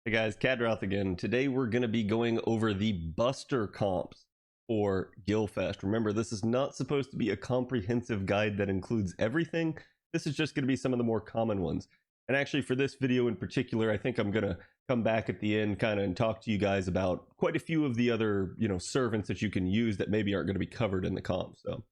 Hey guys, Khadroth again. Today we're going to be going over the Buster comps for Gilfest. Remember, this is not supposed to be a comprehensive guide that includes everything. This is just going to be some of the more common ones. And actually for this video in particular, I think I'm going to come back at the end kind of and talk to you guys about quite a few of the other, servants that you can use that maybe aren't going to be covered in the comp. So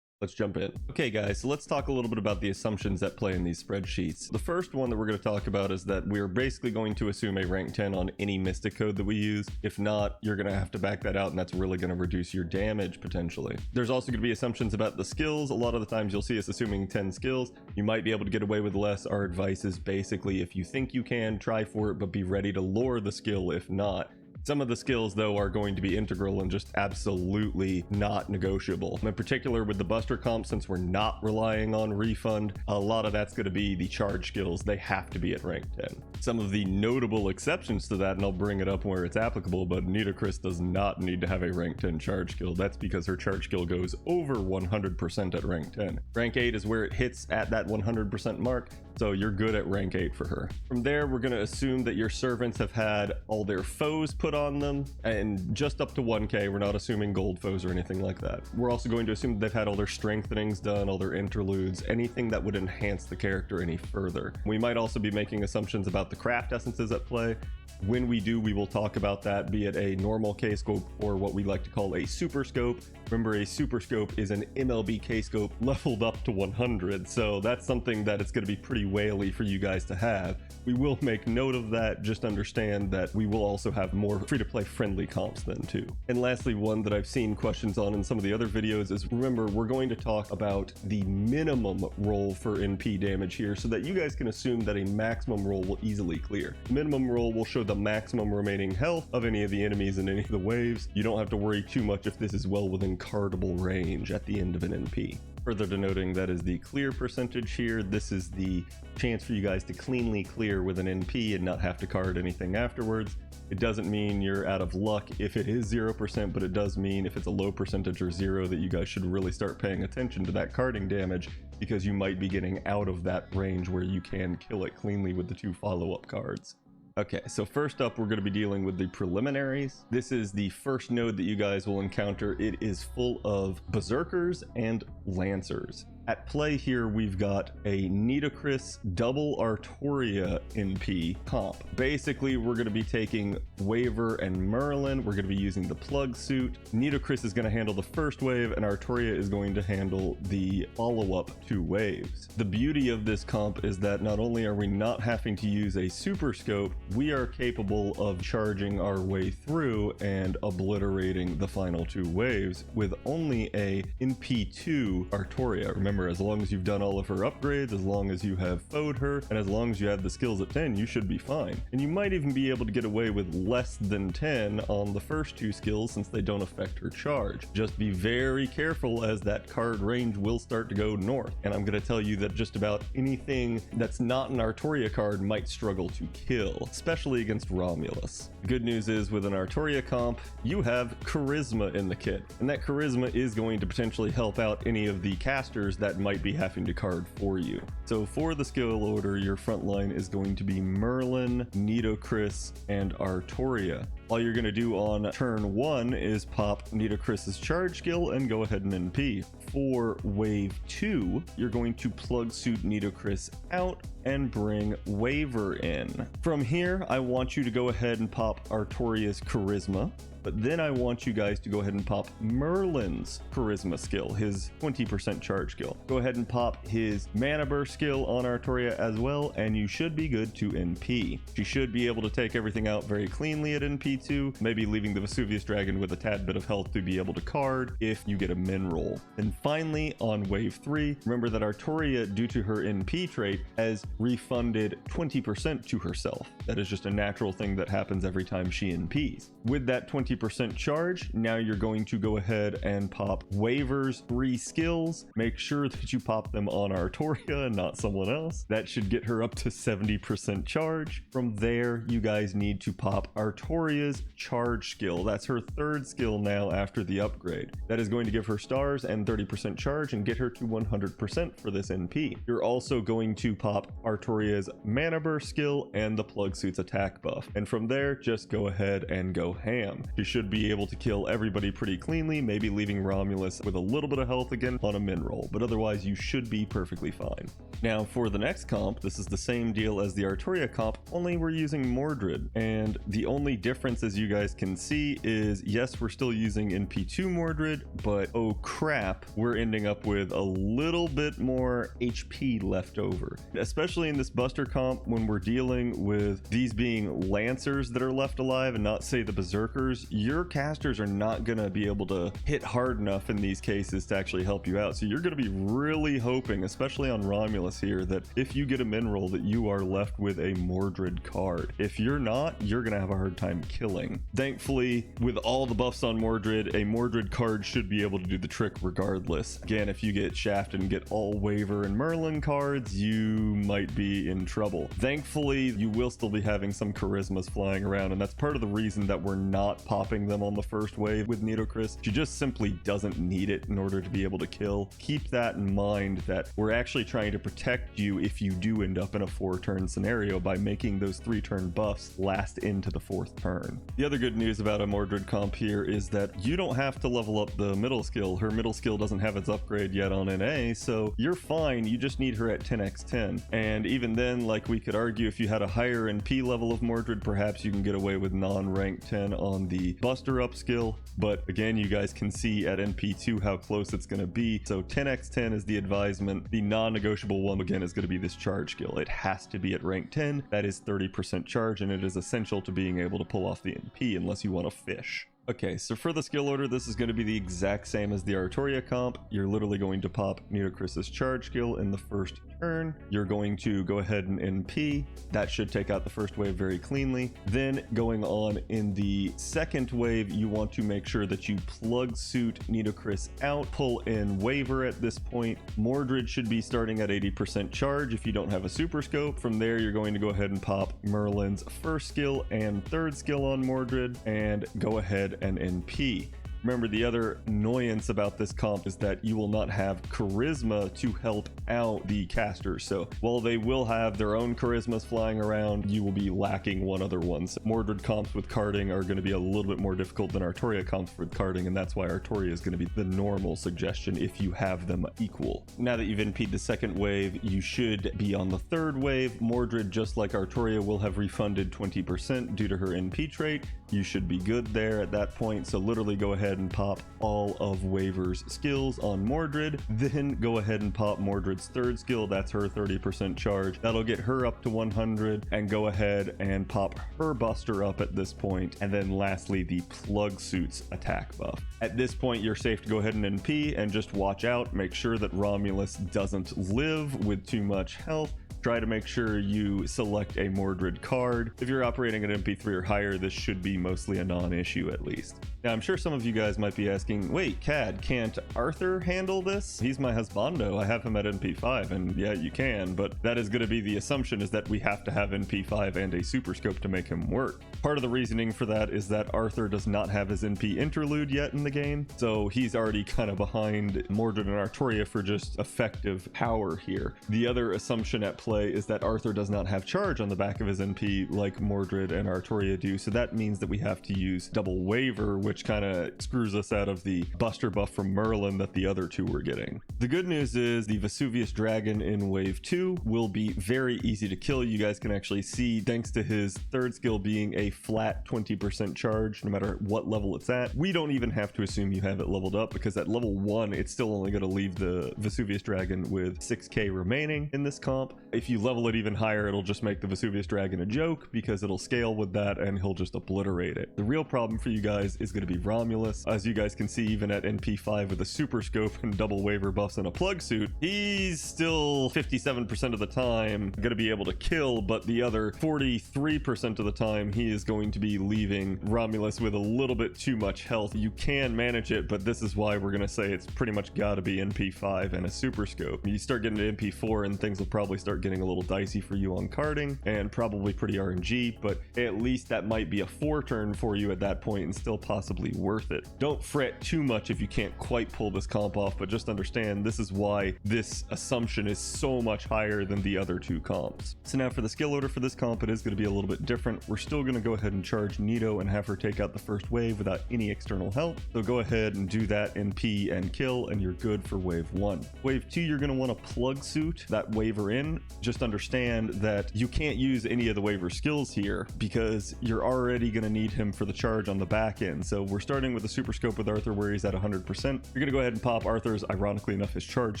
let's jump in. Okay guys, so let's talk a little bit about the assumptions at play in these spreadsheets. The first one that we're going to talk about is that we're basically going to assume a rank 10 on any mystic code that we use. If not, you're going to have to back that out, and that's really going to reduce your damage potentially. There's also going to be assumptions about the skills. A lot of the times you'll see us assuming 10 skills. You might be able to get away with less. Our advice is basically, if you think you can, try for it, but be ready to lure the skill if not. Some of the skills, though, are going to be integral and just absolutely not negotiable. In particular, with the Buster comp, since we're not relying on refund, a lot of that's going to be the charge skills. They have to be at rank 10. Some of the notable exceptions to that, and I'll bring it up where it's applicable, but Nitocris does not need to have a rank 10 charge skill. That's because her charge skill goes over 100% at rank 10. Rank 8 is where it hits at that 100% mark, so you're good at rank 8 for her. From there, we're going to assume that your servants have had all their foes put on them, and just up to 1k. We're not assuming gold foes or anything like that. We're also going to assume that they've had all their strengthenings done, all their interludes, anything that would enhance the character any further. We might also be making assumptions about the craft essences at play. When we do, we will talk about that, be it a normal KScope or what we like to call a SuperScope. Remember, a SuperScope is an MLB KScope leveled up to 100, so that's something that it's going to be pretty whaley for you guys to have. We will make note of that. Just understand that we will also have more free-to-play friendly comps then too. And lastly, one that I've seen questions on in some of the other videos is, remember, we're going to talk about the minimum roll for NP damage here so that you guys can assume that a maximum roll will easily clear. The minimum roll will show the maximum remaining health of any of the enemies in any of the waves. You don't have to worry too much if this is well within cardable range at the end of an NP. Further denoting that is the clear percentage here. This is the chance for you guys to cleanly clear with an NP and not have to card anything afterwards. It doesn't mean you're out of luck if it is 0%, but it does mean if it's a low percentage or 0 that you guys should really start paying attention to that carding damage, because you might be getting out of that range where you can kill it cleanly with the 2 follow-up cards. Okay, so first up, we're going to be dealing with the preliminaries. This is the first node that you guys will encounter. It is full of berserkers and lancers. At play here, we've got a Nitocris double Artoria NP comp. Basically, we're going to be taking Waver and Merlin. We're going to be using the plug suit. Nitocris is going to handle the first wave, and Artoria is going to handle the follow-up 2 waves. The beauty of this comp is that not only are we not having to use a SuperScope, we are capable of charging our way through and obliterating the final 2 waves with only a NP2 Artoria. Remember, as long as you've done all of her upgrades, as long as you have foed her, and as long as you have the skills at 10, you should be fine. And you might even be able to get away with less than 10 on the first 2 skills since they don't affect her charge. Just be very careful, as that card range will start to go north. And I'm going to tell you that just about anything that's not an Artoria card might struggle to kill, especially against Romulus. The good news is, with an Artoria comp, you have Charisma in the kit, and that Charisma is going to potentially help out any of the casters that might be having to card for you. So for the skill order, your front line is going to be Merlin, Nitocris, and Artoria. All you're going to do on turn 1 is pop Nitocris's charge skill and go ahead and NP. For wave 2, you're going to plug suit Nitocris out and bring Waver in. From here, I want you to go ahead and pop Artoria's Charisma, but then I want you guys to go ahead and pop Merlin's Charisma skill, his 20% charge skill. Go ahead and pop his Mana Burst skill on Artoria as well, and you should be good to NP. She should be able to take everything out very cleanly at NP2, maybe leaving the Vesuvius Dragon with a tad bit of health to be able to card if you get a min roll. And finally, on wave 3, remember that Artoria, due to her NP trait, has refunded 20% to herself. That is just a natural thing that happens every time she NPs. With that 20% charge, now you're going to go ahead and pop Waver's 3 skills. Make sure that you pop them on Artoria and not someone else. That should get her up to 70% charge. From there, you guys need to pop Artoria Artoria's charge skill. That's her third skill now after the upgrade. That is going to give her stars and 30% charge and get her to 100% for this NP. You're also going to pop Artoria's mana burst skill and the plug suit's attack buff. And from there, just go ahead and go ham. You should be able to kill everybody pretty cleanly, maybe leaving Romulus with a little bit of health again on a min roll, but otherwise you should be perfectly fine. Now for the next comp, this is the same deal as the Artoria comp, only we're using Mordred. And the only difference, as you guys can see, is yes, we're still using NP2 Mordred, but oh crap, we're ending up with a little bit more HP left over. Especially in this Buster comp, when we're dealing with these being Lancers that are left alive and not, say, the Berserkers, your casters are not going to be able to hit hard enough in these cases to actually help you out. So you're going to be really hoping, especially on Romulus here, that if you get a min roll, that you are left with a Mordred card. If you're not, you're going to have a hard time killing. Thankfully, with all the buffs on Mordred, a Mordred card should be able to do the trick regardless. Again, if you get shafted and get all Waver and Merlin cards, you might be in trouble. Thankfully, you will still be having some charismas flying around, and that's part of the reason that we're not popping them on the first wave with Nitocris. She just simply doesn't need it in order to be able to kill. Keep that in mind, that we're actually trying to protect you if you do end up in a 4-turn scenario by making those 3-turn buffs last into the 4th turn. The other good news about a Mordred comp here is that you don't have to level up the middle skill. Her middle skill doesn't have its upgrade yet on NA, so you're fine. You just need her at 10x10. And even then, like, we could argue if you had a higher NP level of Mordred, perhaps you can get away with non-rank 10 on the Buster up skill. But again, you guys can see at NP2 how close it's going to be. So 10x10 is the advisement. The non-negotiable one, again, is going to be this charge skill. It has to be at rank 10. That is 30% charge, and it is essential to being able to pull off the NP unless you want to fish. Okay, so for the skill order, this is going to be the exact same as the Artoria comp. You're literally going to pop Nitocris's charge skill in the first turn. You're going to go ahead and NP. That should take out the first wave very cleanly. Then going on in the second wave, you want to make sure that you plug suit Nitocris out, pull in Waver at this point. Mordred should be starting at 80% charge if you don't have a SuperScope. From there, you're going to go ahead and pop Merlin's first skill and third skill on Mordred and go ahead and NP. Remember, the other annoyance about this comp is that you will not have charisma to help out the casters. So while they will have their own charismas flying around, you will be lacking one other one. So Mordred comps with carding are going to be a little bit more difficult than Artoria comps with carding, and that's why Artoria is going to be the normal suggestion if you have them equal. Now that you've NP'd the second wave, you should be on the third wave. Mordred, just like Artoria, will have refunded 20% due to her NP trait. You should be good there at that point. So literally go ahead and pop all of Waver's skills on Mordred, then go ahead and pop Mordred's third skill. That's her 30% charge. That'll get her up to 100, and go ahead and pop her Buster up at this point. And then lastly, the plug suit's attack buff. At this point, you're safe to go ahead and NP and just watch out. Make sure that Romulus doesn't live with too much health. Try to make sure you select a Mordred card. If you're operating at MP3 or higher, this should be mostly a non-issue at least. Now, I'm sure some of you guys might be asking, wait, Cad, can't Arthur handle this? He's my husbando. I have him at NP5, and yeah, you can, but that is going to be the assumption, is that we have to have NP5 and a SuperScope to make him work. Part of the reasoning for that is that Arthur does not have his NP interlude yet in the game, so he's already kind of behind Mordred and Artoria for just effective power here. The other assumption at play is that Arthur does not have charge on the back of his NP like Mordred and Artoria do, so that means that we have to use double Waver, which kind of screws us out of the Buster buff from Merlin that the other two were getting. The good news is the Vesuvius Dragon in Wave 2 will be very easy to kill. You guys can actually see, thanks to his third skill being a flat 20% charge, no matter what level it's at. We don't even have to assume you have it leveled up, because at level 1, it's still only going to leave the Vesuvius Dragon with 6k remaining in this comp. If you level it even higher, it'll just make the Vesuvius Dragon a joke, because it'll scale with that and he'll just obliterate it. The real problem for you guys is going to be Romulus. As you guys can see, even at NP5 with a SuperScope and double Waver buffs and a plug suit, he's still 57% of the time going to be able to kill, but the other 43% of the time he is going to be leaving Romulus with a little bit too much health. You can manage it, but this is why we're going to say it's pretty much got to be NP5 and a SuperScope. You start getting to NP4 and things will probably start getting getting a little dicey for you on carding and probably pretty RNG, but at least that might be a 4-turn for you at that point and still possibly worth it. Don't fret too much if you can't quite pull this comp off, but just understand this is why this assumption is so much higher than the other 2 comps. So now for the skill order for this comp, it is going to be a little bit different. We're still going to go ahead and charge Nito and have her take out the first wave without any external help. So go ahead and do that in P and kill, and you're good for wave 1. Wave 2, you're going to want to plug suit that waver in. Just understand that you can't use any of the waver skills here because you're already going to need him for the charge on the back end. So we're starting with the SuperScope with Arthur where he's at 100%. You're going to go ahead and pop Arthur's, ironically enough, his charge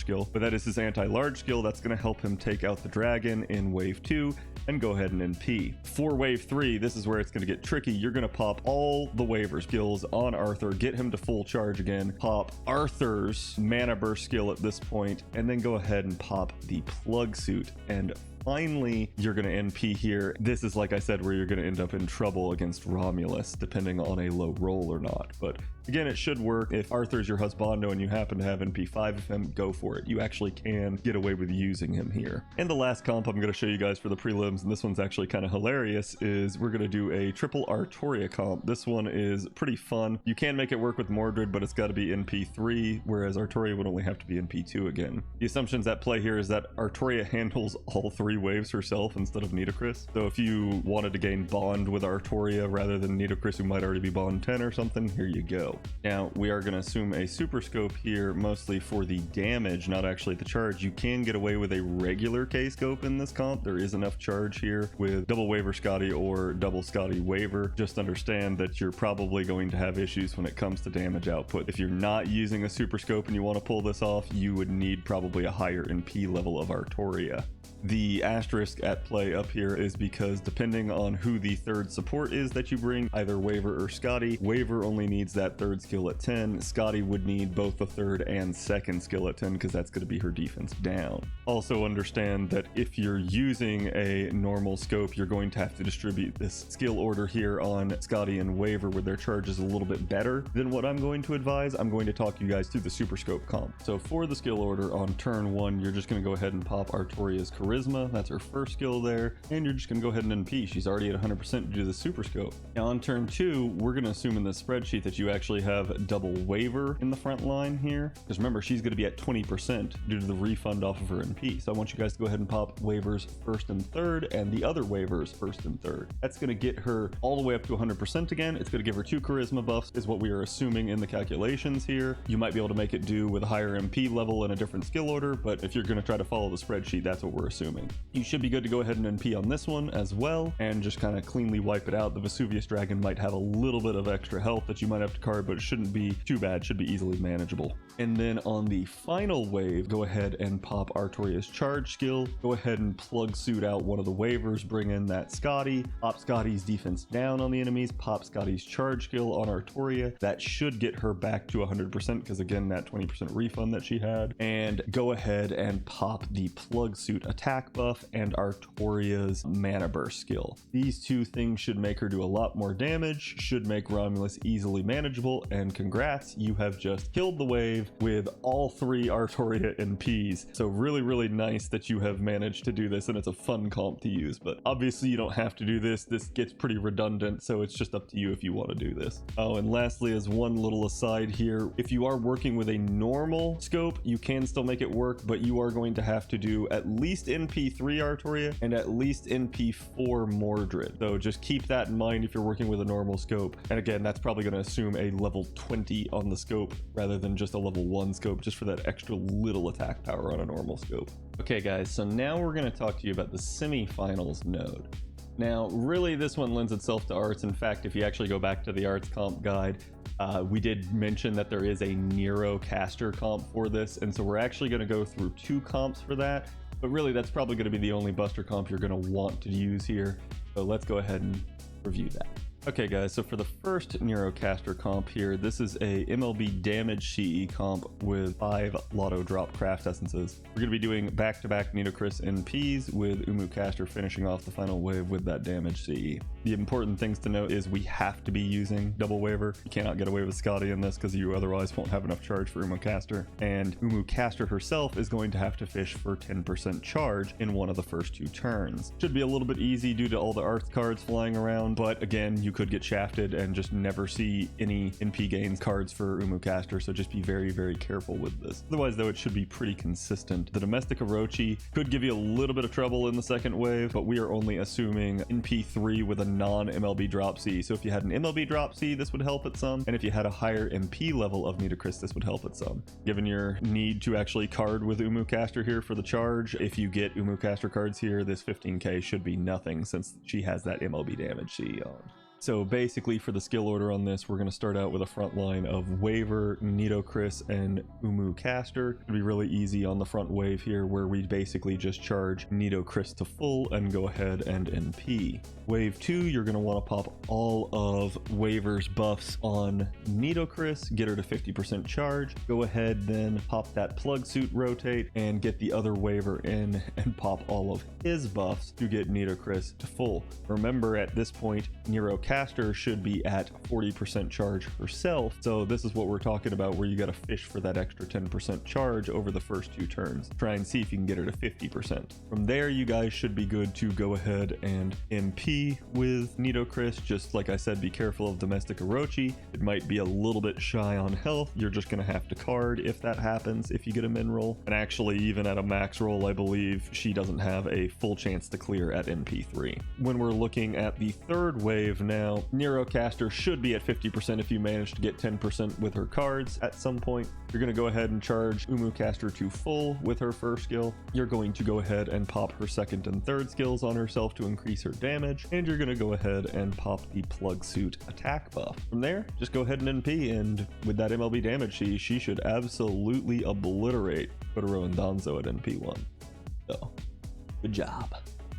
skill, but that is his anti-large skill. That's going to help him take out the dragon in wave 2 and go ahead and NP. For wave 3, this is where it's going to get tricky. You're going to pop all the waver skills on Arthur, get him to full charge again, pop Arthur's mana burst skill at this point, and then go ahead and pop the plug suit. And finally, you're going to NP here. This is, like I said, where you're going to end up in trouble against Romulus, depending on a low roll or not. But again, it should work. If Arthur's your husbando and you happen to have NP5 of him, go for it. You actually can get away with using him here. And the last comp I'm going to show you guys for the prelims, and this one's actually kind of hilarious, is we're going to do a triple Artoria comp. This one is pretty fun. You can make it work with Mordred, but it's got to be NP3, whereas Artoria would only have to be NP2 again. The assumptions at play here is that Artoria handles all 3 waves herself instead of Nitocris. So if you wanted to gain bond with Artoria rather than Nitocris, who might already be bond 10 or something, here you go. Now we are going to assume a SuperScope here, mostly for the damage, not actually the charge. You can get away with a regular KScope in this comp. There is enough charge here with double waver Scotty or double Scotty waver. Just understand that you're probably going to have issues when it comes to damage output. If you're not using a SuperScope and you want to pull this off, you would need probably a higher NP level of Artoria. The asterisk at play up here is because depending on who the 3rd support is that you bring, either Waver or Scotty, Waver only needs that 3rd skill at 10. Scotty would need both the 3rd and 2nd skill at 10 because that's going to be her defense down. Also understand that if you're using a normal scope, you're going to have to distribute this skill order here on Scotty and Waver where their charge is a little bit better than what I'm going to advise. I'm going to talk you guys through the SuperScope comp. So for the skill order on turn 1, you're just going to go ahead and pop Artoria's Charisma. That's her first skill there, and you're just going to go ahead and NP. She's already at 100% to do the SuperScope. Now on turn 2, we're going to assume in this spreadsheet that you actually have double waver in the front line here, because remember, she's going to be at 20% due to the refund off of her NP. So I want you guys to go ahead and pop waivers 1st and 3rd, and the other waivers 1st and 3rd. That's going to get her all the way up to 100% again. It's going to give her 2 charisma buffs, is what we are assuming in the calculations here. You might be able to make it do with a higher MP level in a different skill order, but if you're going to try to follow the spreadsheet, that's what we're assuming. You should be good to go ahead and NP on this one as well, and just kind of cleanly wipe it out. The Vesuvius Dragon might have a little bit of extra health that you might have to card, but it shouldn't be too bad, should be easily manageable. And then on the final wave, go ahead and pop Artoria's charge skill. Go ahead and plug suit out one of the waivers, bring in that Scotty, pop Scotty's defense down on the enemies, pop Scotty's charge skill on Artoria. That should get her back to 100% because again, that 20% refund that she had. And go ahead and pop the plug suit attack buff and Artoria's mana burst skill. These 2 things should make her do a lot more damage, should make Romulus easily manageable, and congrats, you have just killed the wave with all 3 Artoria NPs. So really nice that you have managed to do this, and it's a fun comp to use, but obviously you don't have to do this. This gets pretty redundant, so it's just up to you if you want to do this. Oh, and lastly, as one little aside here, if you are working with a normal scope, you can still make it work, but you are going to have to do at least NP3 Artoria and at least NP4 Mordred. So just keep that in mind if you're working with a normal scope. And again, that's probably going to assume a level 20 on the scope rather than just a level 1 scope, just for that extra little attack power on a normal scope. Okay guys, so now we're going to talk to you about the semifinals node. Now, really, this one lends itself to arts. In fact, if you actually go back to the arts comp guide, we did mention that there is a Nero Caster comp for this, and so we're actually going to go through 2 comps for that. But really, that's probably going to be the only Buster comp you're going to want to use here. So let's go ahead and review that. Okay guys, so for the first Nero Caster comp here, this is a MLB damage CE comp with 5 Lotto Drop Craft Essences. We're going to be doing back-to-back Nitocris NPs with Caster finishing off the final wave with that damage CE. The important things to note is we have to be using double waiver. You cannot get away with Scotty in this because you otherwise won't have enough charge for Caster. And Caster herself is going to have to fish for 10% charge in one of the first 2 turns. Should be a little bit easy due to all the art cards flying around, but again, you could get shafted and just never see any NP gains cards for Caster, so just be very, very careful with this. Otherwise, though, it should be pretty consistent. The domestic Orochi could give you a little bit of trouble in the second wave, but we are only assuming NP3 with a non-MLB drop C. So if you had an MLB drop C, this would help it some, and if you had a higher MP level of Nitocris, this would help it some. Given your need to actually card with Caster here for the charge, if you get Caster cards here, this 15k should be nothing since she has that MLB damage C on. So basically for the skill order on this, we're going to start out with a front line of Waiver, Nitocris, and Caster. It'll be really easy on the front wave here where we basically just charge Nitocris to full and go ahead and NP. Wave 2, you're going to want to pop all of Waiver's buffs on Nitocris, get her to 50% charge. Go ahead then pop that plug suit rotate and get the other Waiver in and pop all of his buffs to get Nitocris to full. Remember at this point, Nero Caster should be at 40% charge herself, so this is what we're talking about where you got to fish for that extra 10% charge over the first 2 turns. Try and see if you can get her to 50%. From there, you guys should be good to go ahead and MP with Nitocris. Just like I said, be careful of domestic Orochi. It might be a little bit shy on health. You're just going to have to card if that happens if you get a min roll. And actually, even at a max roll, I believe she doesn't have a full chance to clear at MP3. When we're looking at the third wave now, Nero Caster should be at 50% if you manage to get 10% with her cards at some point. You're going to go ahead and charge Caster to full with her first skill. You're going to go ahead and pop her second and third skills on herself to increase her damage. And you're going to go ahead and pop the plug suit attack buff. From there, just go ahead and NP, and with that MLB damage, she should absolutely obliterate Khadroth and Danzo at NP1. So, good job.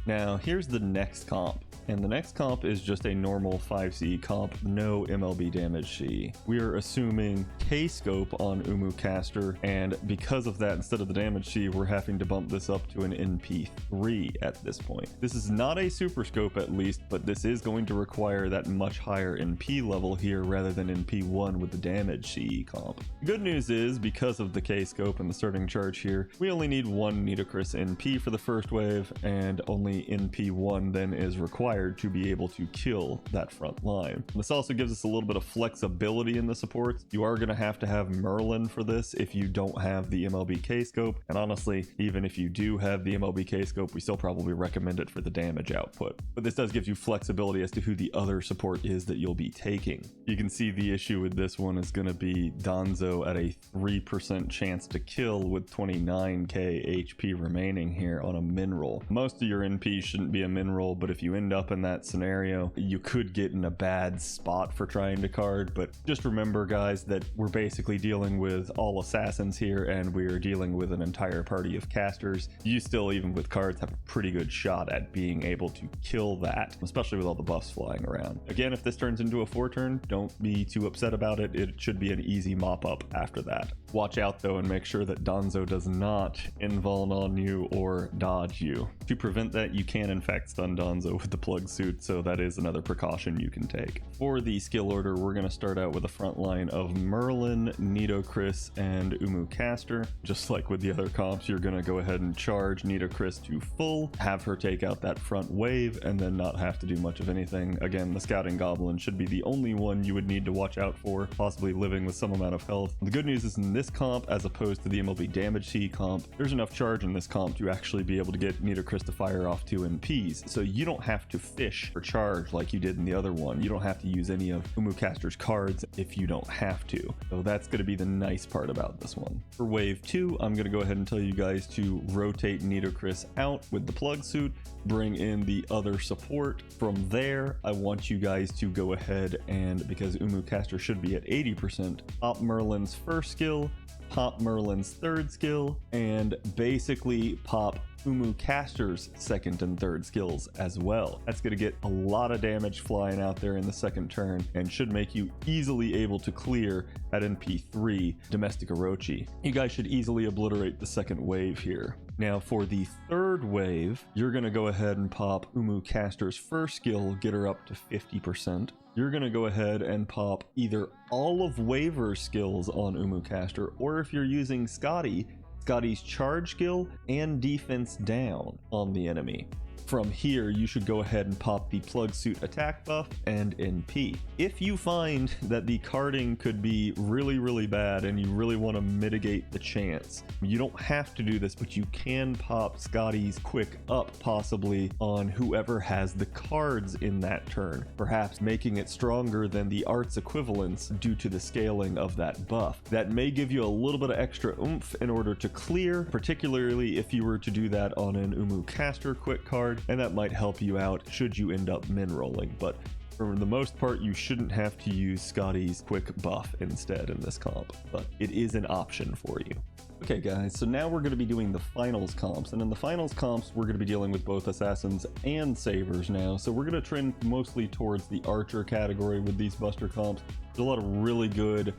Now, here's the next comp. And the next comp is just a normal 5C comp, no MLB damage C. We are assuming KScope on Caster, and because of that, instead of the damage C, we're having to bump this up to an NP3 at this point. This is not a SuperScope at least, but this is going to require that much higher NP level here rather than NP1 with the damage CE comp. The good news is, because of the KScope and the starting charge here, we only need 1 Nitocris NP for the first wave, and only NP1 then is required to be able to kill that front line. This also gives us a little bit of flexibility in the supports. You are going to have Merlin for this if you don't have the MLB K-Scope, and honestly, even if you do have the MLB K-Scope, we still probably recommend it for the damage output. But this does give you flexibility as to who the other support is that you'll be taking. You can see the issue with this one is going to be Danzo at a 3% chance to kill with 29k HP remaining here on a min roll. Most of your NP shouldn't be a min roll, but if you end up in that scenario, you could get in a bad spot for trying to card. But just remember, guys, that we're basically dealing with all assassins here, and we're dealing with an entire party of casters. You still, even with cards, have a pretty good shot at being able to kill that, especially with all the buffs flying around. Again, if this turns into a 4-turn, don't be too upset about it. It should be an easy mop up after that. Watch out though, and make sure that Danzo does not invuln on you or dodge you. To prevent that, you can in fact stun Danzo with the plug suit, so that is another precaution you can take. For the skill order, we're going to start out with a front line of Merlin, Nitocris, and Caster. Just like with the other comps, you're going to go ahead and charge Nitocris to full, have her take out that front wave, and then not have to do much of anything. Again, the Scouting Goblin should be the only one you would need to watch out for, possibly living with some amount of health. The good news is in this comp, as opposed to the MLB damage C comp, there's enough charge in this comp to actually be able to get Nitocris to fire off 2 NPs, so you don't have to fish for charge like you did in the other one. You don't have to use any of Caster's cards if you don't have to. So that's going to be the nice part about this one. For wave 2, I'm going to go ahead and tell you guys to rotate Nitocris out with the plug suit, bring in the other support. From there, I want you guys to go ahead and, because Caster should be at 80%, pop Merlin's first skill, pop Merlin's third skill, and basically pop Caster's second and third skills as well. That's going to get a lot of damage flying out there in the second turn and should make you easily able to clear at NP3 Domestic Orochi. You guys should easily obliterate the second wave here. Now for the third wave, you're going to go ahead and pop Caster's first skill, get her up to 50%. You're going to go ahead and pop either all of Waver's skills on Caster, or if you're using Scotty's charge skill and defense down on the enemy. From here, you should go ahead and pop the plug suit attack buff and NP. If you find that the carding could be really bad and you really want to mitigate the chance, you don't have to do this, but you can pop Scotty's quick up possibly on whoever has the cards in that turn, perhaps making it stronger than the art's equivalents due to the scaling of that buff. That may give you a little bit of extra oomph in order to clear, particularly if you were to do that on an Caster quick card, and that might help you out should you end up min rolling. But for the most part, you shouldn't have to use Scotty's quick buff instead in this comp, but it is an option for you. Okay guys, so now we're going to be doing the finals comps, and in the finals comps we're going to be dealing with both assassins and sabers now, so we're going to trend mostly towards the archer category with these buster comps. There's a lot of really good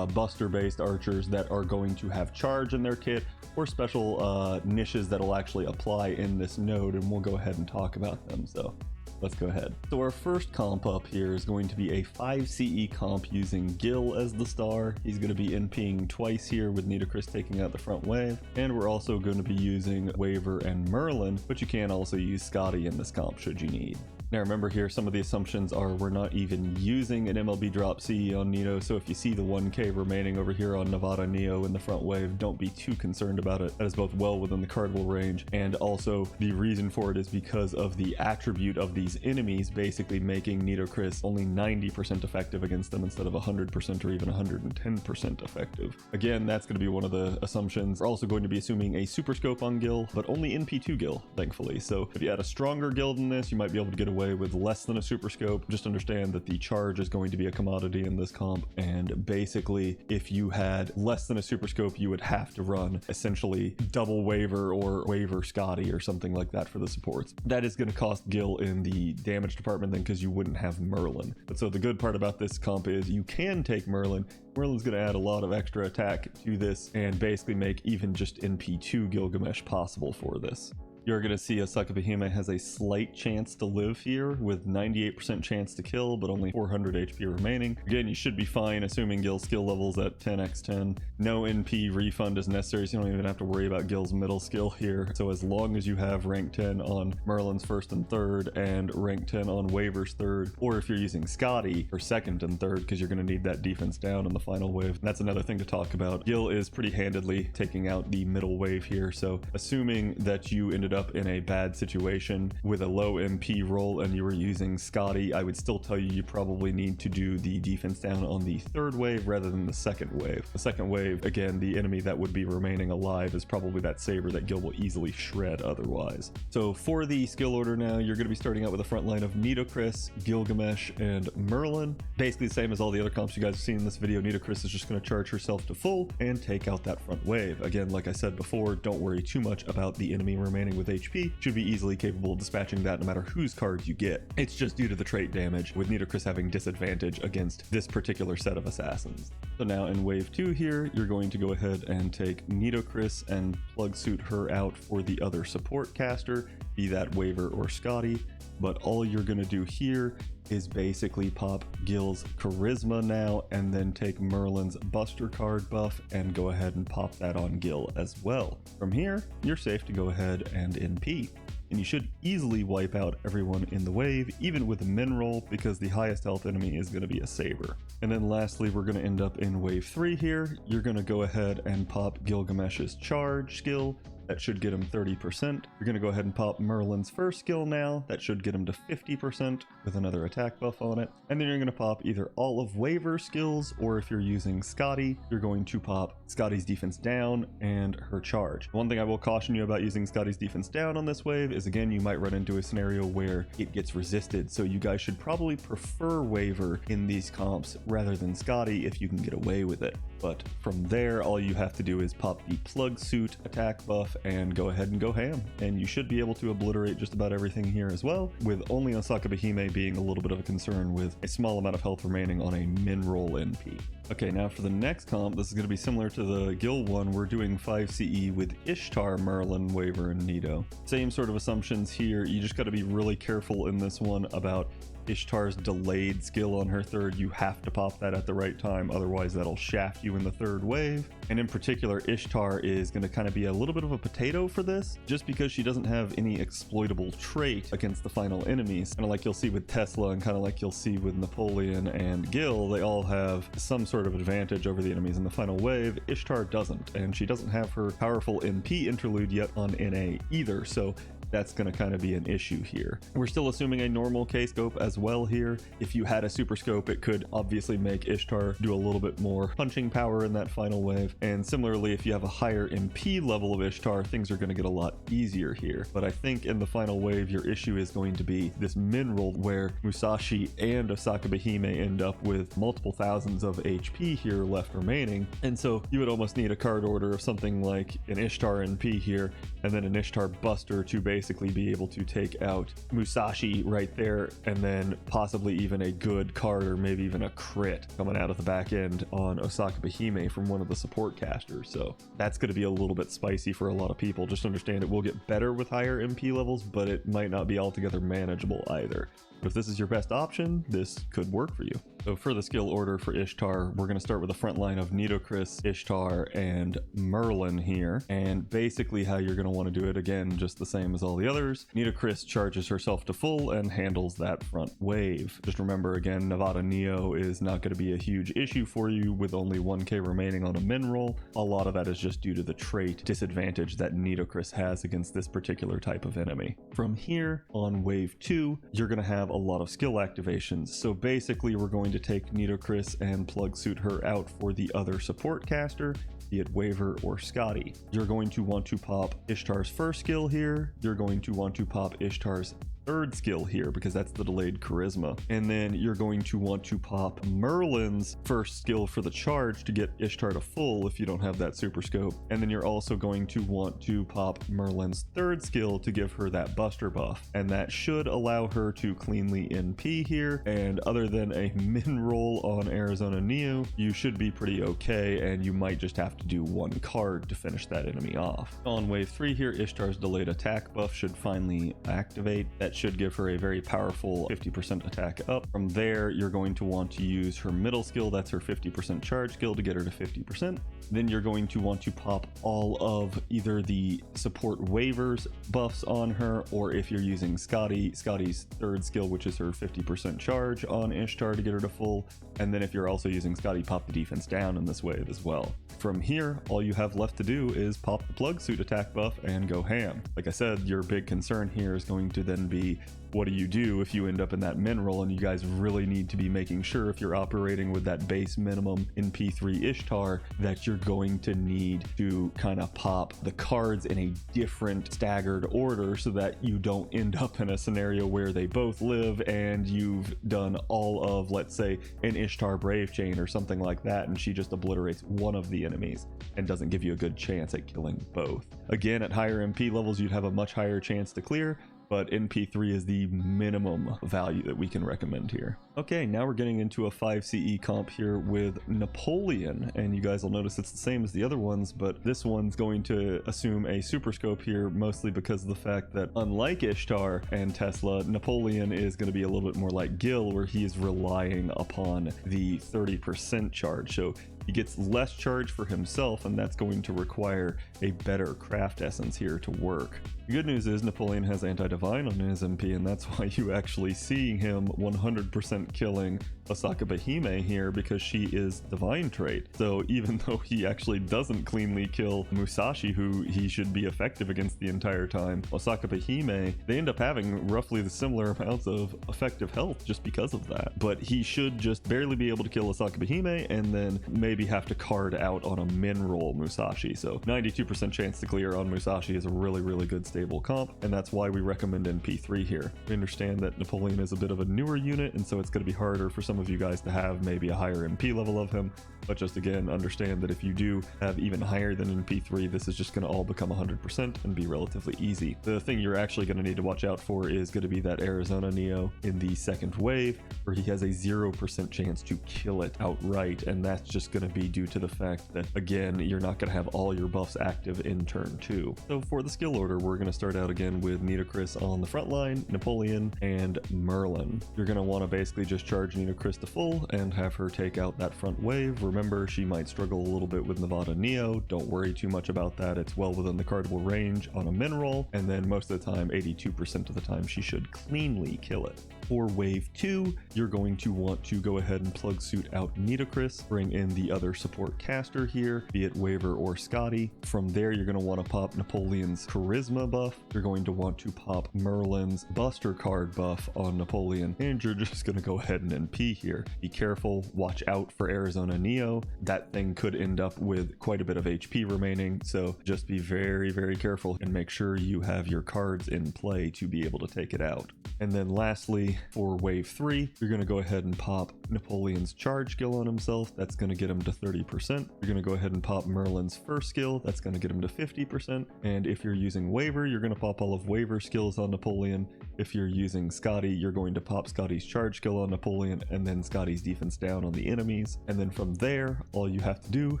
buster based archers that are going to have charge in their kit, or special niches that'll actually apply in this node, and we'll go ahead and talk about them. So let's go ahead. So our first comp up here is going to be a 5 CE comp using Gil as the star. He's going to be NPing twice here with Nitocris taking out the front wave, and we're also going to be using Waver and Merlin, but you can also use Scotty in this comp should you need. Now remember here, some of the assumptions are we're not even using an MLB drop CE on Nito, so if you see the 1k remaining over here on Nevada Neo in the front wave, don't be too concerned about it. That is both well within the cardable range, and also the reason for it is because of the attribute of these enemies basically making Nitocris only 90% effective against them instead of 100% or even 110% effective. Again, that's going to be one of the assumptions. We're also going to be assuming a SuperScope on Gil, but only NP2 Gil, thankfully. So if you had a stronger Gil than this, you might be able to get away with less than a SuperScope. Just understand that the charge is going to be a commodity in this comp, and basically if you had less than a SuperScope, you would have to run essentially double Waver or Waver Scotty or something like that for the supports. That is going to cost Gil in the damage department then, because you wouldn't have Merlin. But so the good part about this comp is you can take Merlin. Merlin's going to add a lot of extra attack to this and basically make even just NP2 Gilgamesh possible for this. You're going to see Asaka Behemoth has a slight chance to live here with 98% chance to kill, but only 400 HP remaining. Again, you should be fine assuming Gil's skill levels at 10x10. No NP refund is necessary, so you don't even have to worry about Gil's middle skill here. So as long as you have rank 10 on Merlin's first and third and rank 10 on Waver's third, or if you're using Scotty for second and third, because you're going to need that defense down in the final wave. That's another thing to talk about. Gil is pretty handedly taking out the middle wave here, so assuming that you ended up in a bad situation with a low MP roll and you were using Scotty, I would still tell you probably need to do the defense down on the third wave rather than the second wave. The second wave, again, the enemy that would be remaining alive is probably that saber that Gil will easily shred otherwise. So for the skill order now, you're going to be starting out with a front line of Nitocris, Gilgamesh, and Merlin. Basically the same as all the other comps you guys have seen in this video. Nitocris is just going to charge herself to full and take out that front wave. Again, like I said before, don't worry too much about the enemy remaining with HP. Should be easily capable of dispatching that no matter whose cards you get. It's just due to the trait damage, with Nitocris having disadvantage against this particular set of assassins. So now in wave 2 here, you're going to go ahead and take Nitocris and plug suit her out for the other support caster, be that Waver or Scotty. But all you're going to do here is basically pop Gil's Charisma now, and then take Merlin's Buster card buff and go ahead and pop that on Gil as well. From here, you're safe to go ahead and NP. And you should easily wipe out everyone in the wave, even with a min roll, because the highest health enemy is going to be a saber. And then lastly, we're going to end up in wave 3 here. You're going to go ahead and pop Gilgamesh's charge skill. That should get him 30%. You're going to go ahead and pop Merlin's first skill now. That should get him to 50% with another attack buff on it. And then you're going to pop either all of Waver's skills, or if you're using Scotty, you're going to pop Scotty's defense down and her charge. One thing I will caution you about using Scotty's defense down on this wave is, again, you might run into a scenario where it gets resisted. So you guys should probably prefer Waver in these comps rather than Scotty if you can get away with it. But from there, all you have to do is pop the plug suit attack buff and go ahead and go ham. And you should be able to obliterate just about everything here as well, with only Osaka Behime being a little bit of a concern with a small amount of health remaining on a min roll NP. Okay, now for the next comp, this is going to be similar to the Gil one. We're doing 5 CE with Ishtar, Merlin, Waver, and Nito. Same sort of assumptions here. You just got to be really careful in this one about Ishtar's delayed skill on her third. You have to pop that at the right time, otherwise that'll shaft you in the third wave. And in particular, Ishtar is going to kind of be a little bit of a potato for this, just because she doesn't have any exploitable trait against the final enemies. Kind of like you'll see with Tesla, and kind of like you'll see with Napoleon and Gil, they all have some sort of advantage over the enemies in the final wave. Ishtar doesn't, and she doesn't have her powerful NP interlude yet on NA either, so that's going to kind of be an issue here. We're still assuming a normal KScope as well here. If you had a SuperScope, it could obviously make Ishtar do a little bit more punching power in that final wave. And similarly, if you have a higher MP level of Ishtar, things are going to get a lot easier here. But I think in the final wave, your issue is going to be this min roll where Musashi and Osaka Behime end up with multiple thousands of HP here left remaining. And so you would almost need a card order of something like an Ishtar NP here, and then an Ishtar Buster to basically be able to take out Musashi right there, and then possibly even a good card or maybe even a crit coming out of the back end on Osaka Behime from one of the support casters. So that's going to be a little bit spicy for a lot of people. Just understand it will get better with higher MP levels, but it might not be altogether manageable either. If this is your best option, this could work for you. So for the skill order for Ishtar, we're going to start with a front line of Nitocris, Ishtar, and Merlin here. And basically how you're going to want to do it, again, just the same as all the others. Nitocris charges herself to full and handles that front wave. Just remember, again, Nevada Neo is not going to be a huge issue for you with only 1k remaining on a min roll. A lot of that is just due to the trait disadvantage that Nitocris has against this particular type of enemy. From here, on wave 2, you're going to have a lot of skill activations. So basically, we're going to take Nitocris and plug suit her out for the other support caster, be it Waver or Scotty. You're going to want to pop Ishtar's first skill here. You're going to want to pop Ishtar's third skill here because that's the delayed charisma, and then you're going to want to pop Merlin's first skill for the charge to get Ishtar to full if you don't have that SuperScope, and then you're also going to want to pop Merlin's third skill to give her that buster buff, and that should allow her to cleanly NP here. And other than a min roll on Arizona Neo, you should be pretty okay, and you might just have to do one card to finish that enemy off. On wave 3 here, Ishtar's delayed attack buff should finally activate. That should give her a very powerful 50% attack up. From there, you're going to want to use her middle skill, that's her 50% charge skill, to get her to 50%. Then you're going to want to pop all of either the support waivers buffs on her, or if you're using Scotty's third skill, which is her 50% charge on Ishtar to get her to full. And then if you're also using Scotty, pop the defense down in this wave as well. From here, all you have left to do is pop the plug suit attack buff and go ham. Like I said, your big concern here is going to then be, what do you do if you end up in that min roll? And you guys really need to be making sure, if you're operating with that base minimum in P3 Ishtar, that you're going to need to kind of pop the cards in a different staggered order so that you don't end up in a scenario where they both live and you've done all of, let's say, an Ishtar Brave Chain or something like that, and she just obliterates one of the enemies and doesn't give you a good chance at killing both. Again, at higher MP levels, you'd have a much higher chance to clear, but NP3 is the minimum value that we can recommend here. Okay, now we're getting into a 5 CE comp here with Napoleon, and you guys will notice it's the same as the other ones, but this one's going to assume a SuperScope here, mostly because of the fact that, unlike Ishtar and Tesla, Napoleon is going to be a little bit more like Gil, where he is relying upon the 30% charge. So he gets less charge for himself, and that's going to require a better craft essence here to work. The good news is Napoleon has anti-divine on his MP, and that's why you actually see him 100% killing Osaka Behime here, because she is divine trait. So even though he actually doesn't cleanly kill Musashi, who he should be effective against the entire time, Osaka Behime, they end up having roughly the similar amounts of effective health just because of that. But he should just barely be able to kill Osaka Behime, and then maybe have to card out on a min roll Musashi. So 92% chance to clear on Musashi is a really, really good stable comp, and that's why we recommend NP3 here. We understand that Napoleon is a bit of a newer unit, and so it's going to be harder for some some of you guys to have maybe a higher MP level of him, but just again, understand that if you do have even higher than MP3, this is just going to all become 100% and be relatively easy. The thing you're actually going to need to watch out for is going to be that Arizona Neo in the second wave, where he has a 0% chance to kill it outright, and that's just going to be due to the fact that, again, you're not going to have all your buffs active in turn 2. So for the skill order, we're going to start out again with Nitocris on the front line, Napoleon, and Merlin. You're going to want to basically just charge Nitocris to full and have her take out that front wave. Remember, she might struggle a little bit with Nevada Neo. Don't worry too much about that. It's well within the cardable range on a min roll, and then most of the time, 82% of the time, she should cleanly kill it. For wave 2, you're going to want to go ahead and plug suit out Nitocris, bring in the other support caster here, be it Waver or Scotty. From there, you're going to want to pop Napoleon's charisma buff. You're going to want to pop Merlin's buster card buff on Napoleon, and you're just going to go ahead and NP here. Be careful, watch out for Arizona Neo. That thing could end up with quite a bit of HP remaining, so just be very, very careful and make sure you have your cards in play to be able to take it out. And then lastly, for wave 3, you're going to go ahead and pop Napoleon's charge skill on himself. That's going to get him to 30%. You're going to go ahead and pop Merlin's first skill. That's going to get him to 50%. And if you're using Waver, you're going to pop all of Waver's skills on Napoleon. If you're using Scotty, you're going to pop Scotty's charge skill on Napoleon and then Scotty's defense down on the enemies. And then from there, all you have to do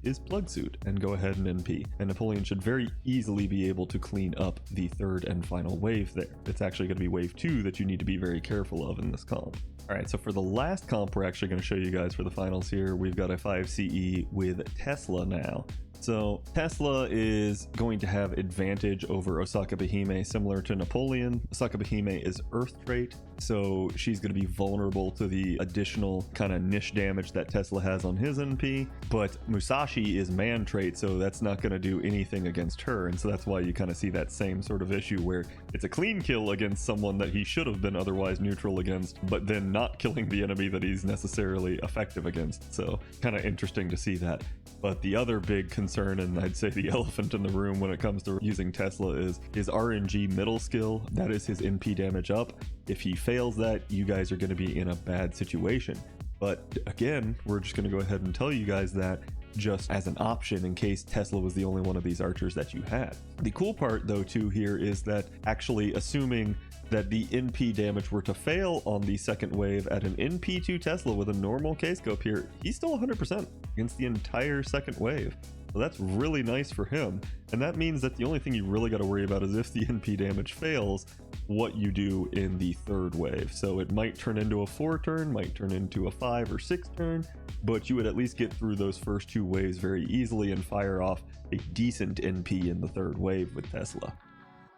is plug suit and go ahead and NP. And Napoleon should very easily be able to clean up the third and final wave there. It's actually going to be wave 2 that you need to be very careful of in this comp. All right, so for the last comp we're actually going to show you guys for the finals here, we've got a 5 CE with Tesla now. So Tesla is going to have advantage over Osaka Behime, similar to Napoleon. Osaka Behime is Earth trait, so she's going to be vulnerable to the additional kind of niche damage that Tesla has on his NP. But Musashi is man trait, so that's not going to do anything against her, and so that's why you kind of see that same sort of issue where it's a clean kill against someone that he should have been otherwise neutral against, but then not killing the enemy that he's necessarily effective against. So kind of interesting to see that. But the other big concern, and I'd say the elephant in the room when it comes to using Tesla, is his RNG middle skill. That is his NP damage up. If he fails that, you guys are going to be in a bad situation. But again, we're just going to go ahead and tell you guys that just as an option in case Tesla was the only one of these archers that you had. The cool part though too here is that actually assuming that the NP damage were to fail on the second wave at an NP2 Tesla with a normal KScope here, he's still 100% against the entire second wave. So that's really nice for him. And that means that the only thing you really got to worry about is if the NP damage fails, what you do in the third wave. So it might turn into a 4 turn, might turn into a 5 or 6 turn, but you would at least get through those first 2 waves very easily and fire off a decent NP in the third wave with Tesla.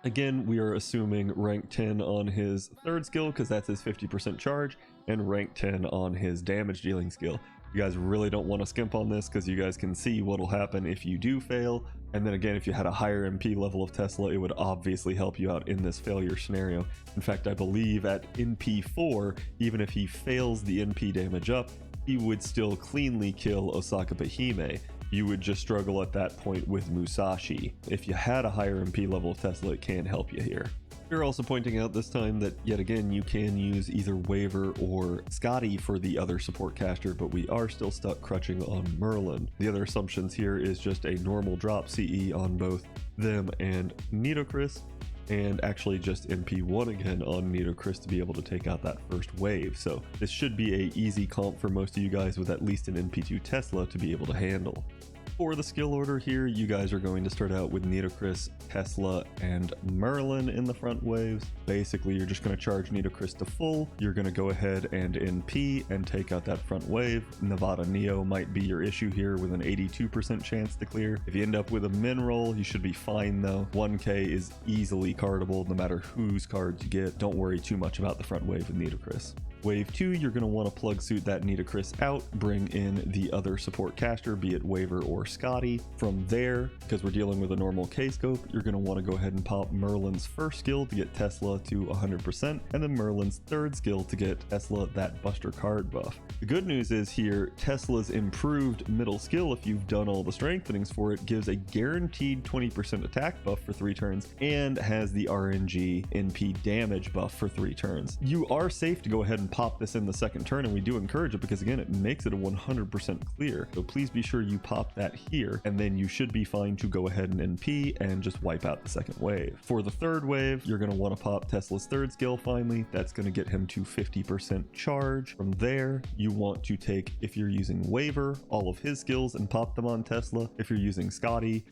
Again, we are assuming rank 10 on his third skill because that's his 50% charge, and rank 10 on his damage dealing skill. You guys really don't want to skimp on this because you guys can see what'll happen if you do fail. And then again, if you had a higher MP level of Tesla, it would obviously help you out in this failure scenario. In fact, I believe at NP4, even if he fails the NP damage up, he would still cleanly kill Osaka Behime. You would just struggle at that point with Musashi. If you had a higher MP level of Tesla, it can help you here. We're also pointing out this time that, yet again, you can use either Waver or Scotty for the other support caster, but we are still stuck crutching on Merlin. The other assumptions here is just a normal drop CE on both them and Nitocris, and actually just MP1 again on Nitocris to be able to take out that first wave. So this should be a easy comp for most of you guys with at least an NP2 Tesla to be able to handle. For the skill order here, you guys are going to start out with Nitocris, Tesla, and Merlin in the front waves. Basically, you're just going to charge Nitocris to full. You're going to go ahead and NP and take out that front wave. Nevada Neo might be your issue here with an 82% chance to clear. If you end up with a min roll, you should be fine though. 1k is easily cardable no matter whose cards you get. Don't worry too much about the front wave with Nitocris. Wave 2, you're going to want to plug suit that Nitocris out, bring in the other support caster, be it Waver or Scotty. From there, because we're dealing with a normal KScope, you're going to want to go ahead and pop Merlin's first skill to get Tesla to 100%, and then Merlin's third skill to get Tesla that Buster card buff. The good news is here, Tesla's improved middle skill, if you've done all the strengthenings for it, gives a guaranteed 20% attack buff for 3 turns, and has the RNG NP damage buff for 3 turns. You are safe to go ahead and and pop this in the second turn, and we do encourage it because again, it makes it a 100% clear. So please be sure you pop that here, and then you should be fine to go ahead and NP and just wipe out the second wave. For the third wave, you're going to want to pop Tesla's third skill finally. That's going to get him to 50% charge. From there, you want to take, if you're using Waver, all of his skills and pop them on Tesla. If you're using Scotty's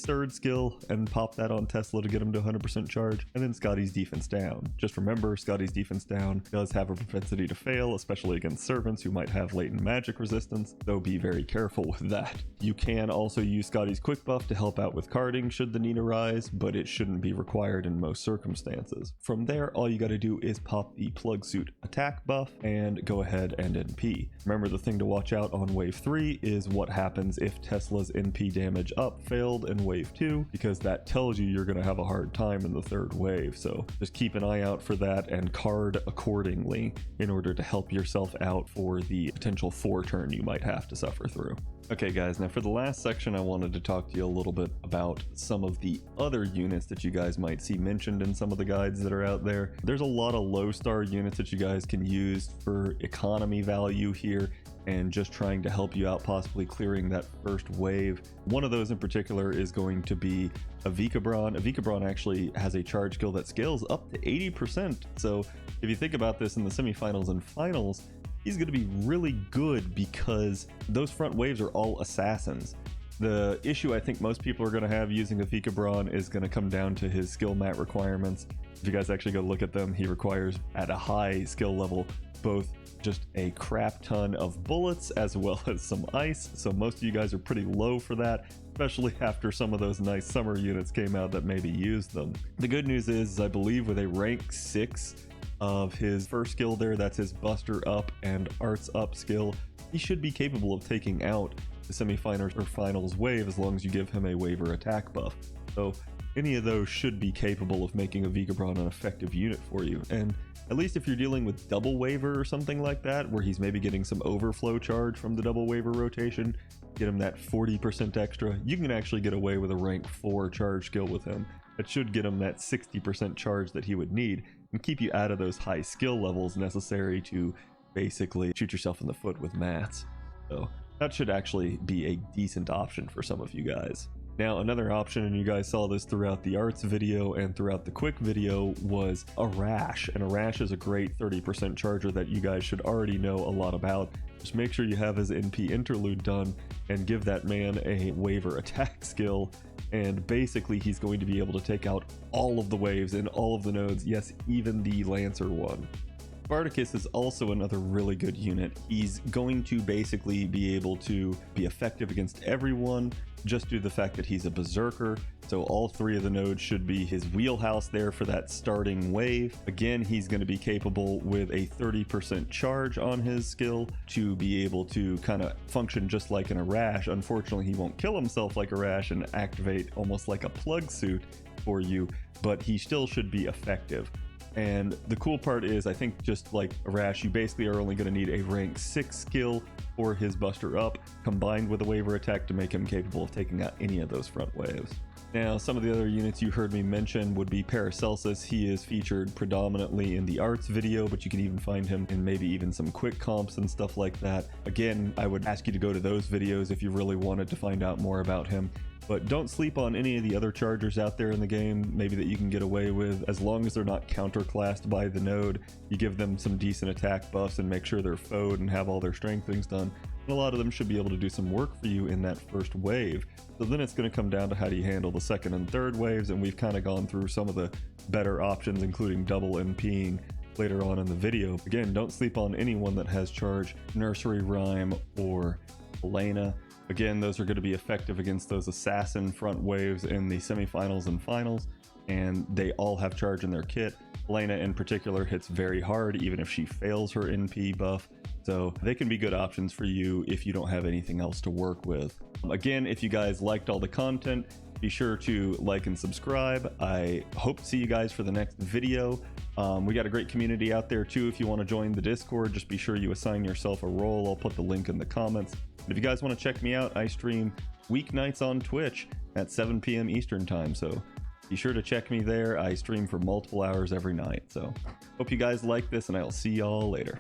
third skill and pop that on Tesla to get him to 100% charge, and then Scotty's defense down. Just remember, Scotty's defense down does have a propensity to fail, especially against servants who might have latent magic resistance, so be very careful with that. You can also use Scotty's quick buff to help out with carding should the need arise, but it shouldn't be required in most circumstances. From there, all you got to do is pop the plug suit attack buff and go ahead and NP. Remember, the thing to watch out on wave 3 is what happens if Tesla's NP damage up failed in wave 2, because that tells you you're going to have a hard time in the third wave. So just keep an eye out for that and card accordingly in order to help yourself out for the potential 4 turn you might have to suffer through. Okay guys, now for the last section, I wanted to talk to you a little bit about some of the other units that you guys might see mentioned in some of the guides that are out there. There's a lot of low star units that you guys can use for economy value here and just trying to help you out possibly clearing that first wave. One of those in particular is going to be Avicebron. Avicebron actually has a charge skill that scales up to 80%. So if you think about this in the semifinals and finals, he's going to be really good because those front waves are all assassins. The issue I think most people are going to have using Avicebron is going to come down to his skill mat requirements. If you guys actually go look at them, he requires at a high skill level both just a crap ton of bullets as well as some ice, so most of you guys are pretty low for that, especially after some of those nice summer units came out that maybe used them. The good news is I believe with a rank 6 of his first skill there, that's his Buster Up and Arts Up skill, he should be capable of taking out the semifinals or finals wave as long as you give him a Waver attack buff. So any of those should be capable of making Avicebron an effective unit for you. And at least if you're dealing with double Waver or something like that, where he's maybe getting some overflow charge from the double Waver rotation, get him that 40% extra, you can actually get away with a rank 4 charge skill with him. That should get him that 60% charge that he would need and keep you out of those high skill levels necessary to basically shoot yourself in the foot with mats. So that should actually be a decent option for some of you guys. Now, another option, and you guys saw this throughout the arts video and throughout the quick video, was Arash. And Arash is a great 30% charger that you guys should already know a lot about. Just make sure you have his NP interlude done and give that man a Waver attack skill. And basically, he's going to be able to take out all of the waves in all of the nodes, yes, even the Lancer one. Spartacus is also another really good unit. He's going to basically be able to be effective against everyone just due to the fact that he's a berserker. So all 3 of the nodes should be his wheelhouse there for that starting wave. Again, he's going to be capable with a 30% charge on his skill to be able to kind of function just like an Arash. Unfortunately, he won't kill himself like Arash and activate almost like a plug suit for you, but he still should be effective. And the cool part is, I think just like Arash, you basically are only going to need a rank 6 skill for his Buster Up combined with a Waver attack to make him capable of taking out any of those front waves. Now, some of the other units you heard me mention would be Paracelsus. He is featured predominantly in the arts video, but you can even find him in maybe even some quick comps and stuff like that. Again, I would ask you to go to those videos if you really wanted to find out more about him. But don't sleep on any of the other chargers out there in the game, maybe that you can get away with, as long as they're not counterclassed by the node. You give them some decent attack buffs and make sure they're FO'd and have all their strength things done. And a lot of them should be able to do some work for you in that first wave. So then it's going to come down to how do you handle the second and third waves, and we've kind of gone through some of the better options, including double NPing later on in the video. Again, don't sleep on anyone that has charge, Nursery, Rhyme, or Helena. Again, those are going to be effective against those assassin front waves in the semifinals and finals, and they all have charge in their kit. Helena in particular hits very hard even if she fails her NP buff, so they can be good options for you if you don't have anything else to work with. Again, if you guys liked all the content, be sure to like and subscribe. I hope to see you guys for the next video. We got a great community out there too. If you want to join the Discord, just be sure you assign yourself a role. I'll put the link in the comments. And if you guys want to check me out, I stream weeknights on Twitch at 7 p.m. Eastern time, so Be sure to check me there. I stream for multiple hours every night. So hope you guys like this, and I'll see y'all later.